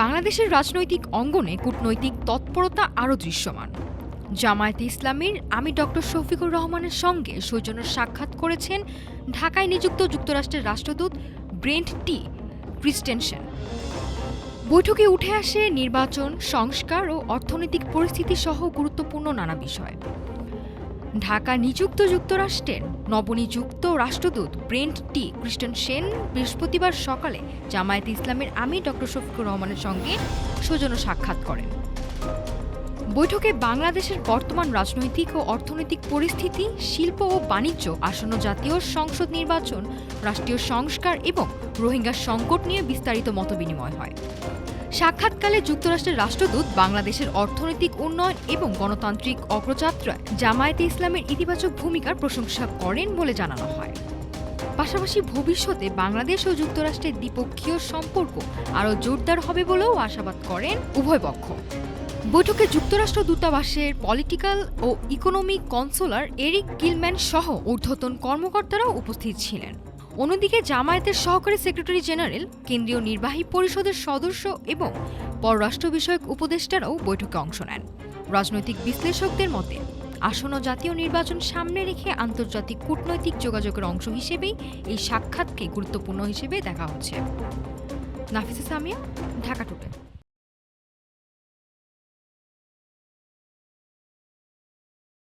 বাংলাদেশের রাজনৈতিক অঙ্গনে কূটনৈতিক তৎপরতা আরও দৃশ্যমান। জামায়াতে ইসলামীর আমির ডক্টর শফিকুর রহমানের সঙ্গে সৌজন্য সাক্ষাৎ করেছেন ঢাকায় নিযুক্ত যুক্তরাষ্ট্রের রাষ্ট্রদূত ব্রেন্ট টি. ক্রিস্টেনসেন। বৈঠকে উঠে আসে নির্বাচন, সংস্কার ও অর্থনৈতিক পরিস্থিতি সহ গুরুত্বপূর্ণ নানা বিষয়। ঢাকা নিযুক্ত যুক্তরাষ্ট্রের নবনিযুক্ত রাষ্ট্রদূত ব্রেন্ট টি. ক্রিস্টেনসেন বৃহস্পতিবার সকালে জামায়াতে ইসলামের আমির ডক্টর শফিকুর রহমানের সঙ্গে সৌজন্য সাক্ষাৎ করেন। বৈঠকে বাংলাদেশের বর্তমান রাজনৈতিক ও অর্থনৈতিক পরিস্থিতি, শিল্প ও বাণিজ্য, আসন্ন জাতীয় সংসদ নির্বাচন, রাষ্ট্রীয় সংস্কার এবং রোহিঙ্গা সংকট নিয়ে বিস্তারিত মতবিনিময় হয়। সাক্ষাৎকালে যুক্তরাষ্ট্রের রাষ্ট্রদূত বাংলাদেশের অর্থনৈতিক উন্নয়ন এবং গণতান্ত্রিক অগ্রযাত্রায় জামায়াতে ইসলামের ইতিবাচক ভূমিকার প্রশংসা করেন বলে জানানো হয়। পাশাপাশি ভবিষ্যতে বাংলাদেশ ও যুক্তরাষ্ট্রের দ্বিপক্ষীয় সম্পর্ক আরও জোরদার হবে বলেও আশাবাদ করেন উভয় পক্ষ। বৈঠকে যুক্তরাষ্ট্র দূতাবাসের পলিটিক্যাল ও ইকোনমিক কনসুলার এরিক গিলম্যান সহ ঊর্ধ্বতন কর্মকর্তারাও উপস্থিত ছিলেন। অন্যদিকে জামায়াতের সহকারী সেক্রেটারি জেনারেল, কেন্দ্রীয় নির্বাহী পরিষদের সদস্য এবং পররাষ্ট্র বিষয়ক উপদেষ্টারাও বৈঠকে অংশ নেন। রাজনৈতিক বিশ্লেষকদের মতে আসন্ন জাতীয় নির্বাচন সামনে রেখে আন্তর্জাতিক কূটনৈতিক যোগাযোগের অংশ হিসেবেই এই সাক্ষাৎকে গুরুত্বপূর্ণ হিসেবে দেখা হচ্ছে। নাফিসা সামিয়া, ঢাকা টুডে।